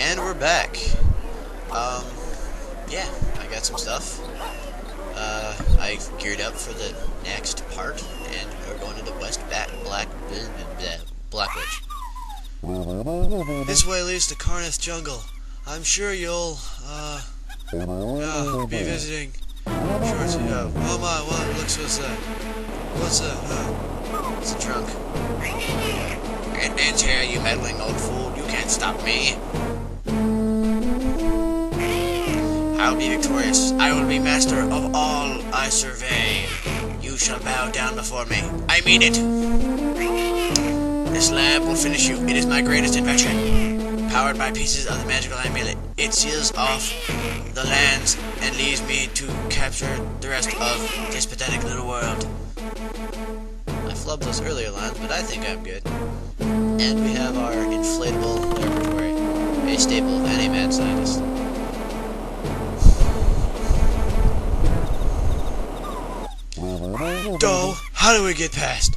And we're back. Yeah, I got some stuff. I geared up for the next part, and we're going into Blackwood. This way leads to Karnath Jungle. I'm sure you'll, be visiting. Sure, yeah. Oh my, what? What's that? What's that? Oh. It's a trunk. Get into here, you meddling old fool. You can't stop me. I'll be victorious. I will be master of all I survey. You shall bow down before me. I mean it. This lab will finish you. It is my greatest invention. Powered by pieces of the magical amulet, it seals off the lands and leaves me to capture the rest of this pathetic little world. I flubbed those earlier lines, but I think I'm good. And we have our inflatable laboratory, a staple of any mad scientist. Doe, how do we get past?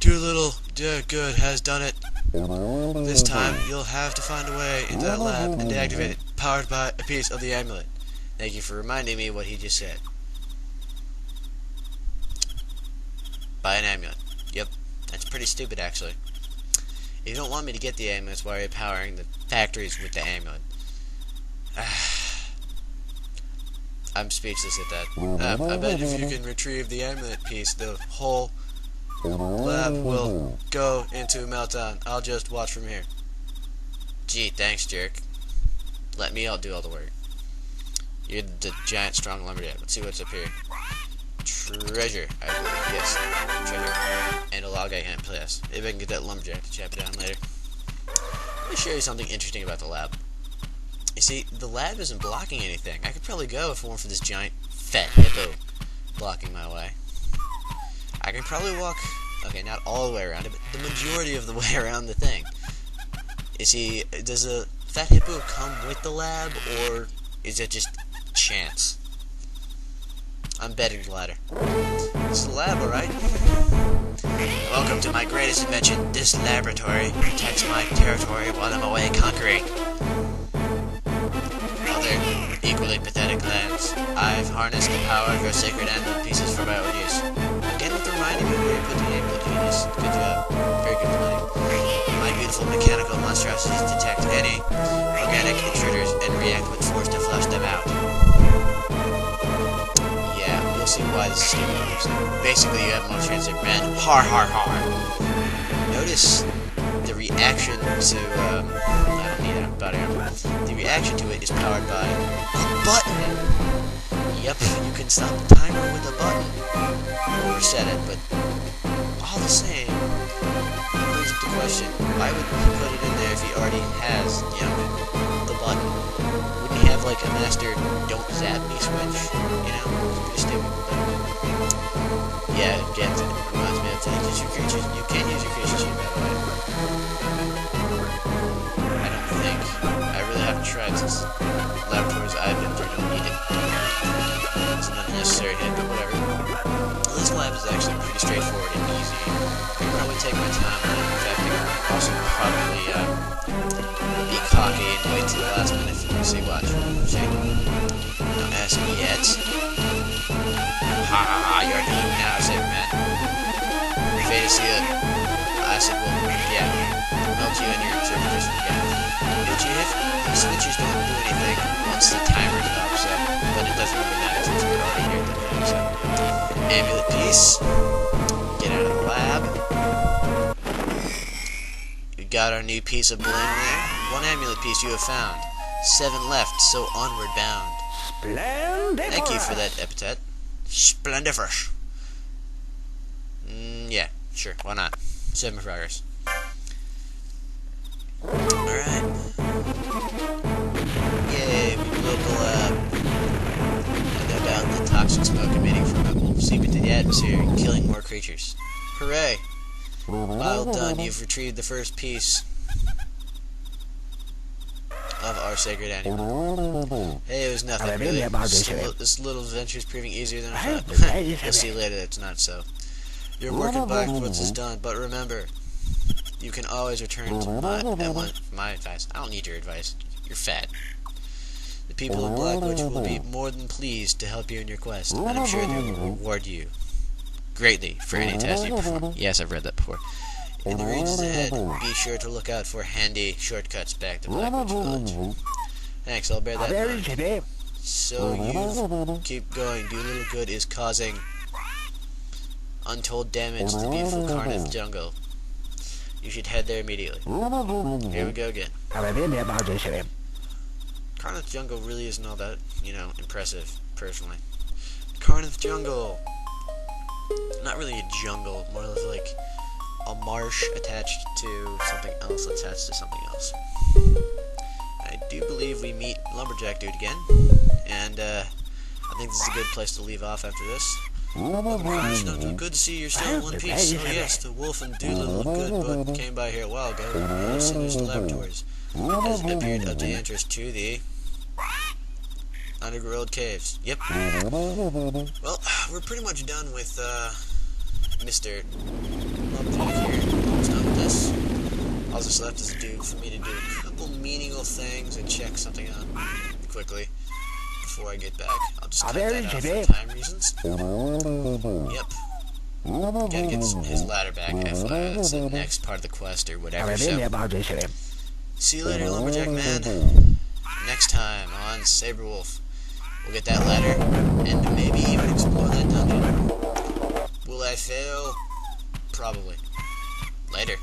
Too little, good has done it. This time, you'll have to find a way into that lab and deactivate it, powered by a piece of the amulet. Thank you for reminding me what he just said. By an amulet. Yep, that's pretty stupid actually. If you don't want me to get the amulets, why are you powering the factories with the amulet? I'm speechless at that. I bet if you can retrieve the amulet piece, the whole lab will go into meltdown. I'll just watch from here. Gee, thanks, jerk. Let me do all the work. You're the giant, strong lumberjack. Let's see what's up here. Treasure. I believe. Yes. Treasure. And a log I can't place. Maybe I can get that lumberjack to chop it down later. Let me show you something interesting about the lab. You see, the lab isn't blocking anything. I could probably go if it weren't for this giant, fat hippo blocking my way. I can probably walk, okay, not all the way around it, but the majority of the way around the thing. You see, does a fat hippo come with the lab, or is it just chance? I'm betting the latter. It's the lab, alright? Welcome to my greatest invention. This laboratory protects my territory while I'm away conquering other equally pathetic lands. I've harnessed the power of your sacred amulet pieces for my own use. Again with reminding me where you put the amulet pieces. Good job. Very good planning. My beautiful mechanical monstrosities detect any organic intruders and react with force to flush them out. Yeah, you'll see why this is stupid. Basically, you have more chance of red. Har har har. Notice the reaction to, I don't need a butter. The reaction to it is powered by a button. Yep, you can stop the timer with a button. Or reset it, but all the same, brings up the question, why would he put it in there if he already has, the button? Wouldn't he have like a master don't zap me switch? It's pretty stupid. But yeah, again, it reminds me of to use your creatures. You can use your creatures here, by the way. I don't think. I really haven't tried since laboratories I've been through don't need it. It's an unnecessary hit, but whatever. This lab is actually pretty straightforward and easy. I can probably take my time on it. In fact, I can also probably be cocky and wait till the last minute for you to see. Watch. Shake. Don't ask me yet. Ha ha ha, you're doomed now, Saber Man. Fate is sealed. Acid will, melt you and your servitors again. But the switches don't do anything once the timer's up, but it doesn't really matter since we're already here at the time, so. Amulet piece. Get out of the lab. We got our new piece of bling there. 1 amulet piece you have found. 7 left, so onward bound. Splendiferous. Thank you for that epithet. Splendiferous. Yeah, sure, why not? 7 progress. Alright. Yay, we blew up the lab. And no doubt the toxic smoke emitting from it will seep into the atmosphere, killing more creatures. Hooray! Well done, you've retrieved the first piece of our sacred animal. Hey, it was nothing really. This little adventure is proving easier than I thought. You'll see later that it's not so. Your work at Blackwood's is done, but remember, you can always return to my advice. I don't need your advice. You're fat. The people of Blackwood will be more than pleased to help you in your quest, and I'm sure they will reward you greatly for any task you perform. Yes, I've read that before. In the regions ahead, be sure to look out for handy shortcuts back to Blackwood Village. Thanks, I'll bear that in mind. So you keep going. Do little good is causing untold damage to the beautiful Carnith jungle. You should head there immediately. Here we go again. Carnith jungle really isn't all that, impressive, personally. Carnith jungle. Not really a jungle, more of like a marsh attached to something else attached to something else. I do believe we meet Lumberjack Dude again, and I think this is a good place to leave off after this. Good to see you're still in one piece. Oh yes, the Wolf and Doolittle look good, but came by here a while ago. No sinister laboratories. Has appeared up the entrance to the underworld caves. Yep. Well, we're pretty much done with Mr. Lumberjack here. Almost done with this. All that's left is for me to do a couple menial things and check something out quickly before I get back. I'll just cut that out for time reasons. Yep. Gotta get his ladder back. That's the next part of the quest or whatever. So, see you later, Lumberjack Man. Next time on Saber Wulf, we'll get that ladder and maybe even explore that dungeon. Will I fail? Probably. Later.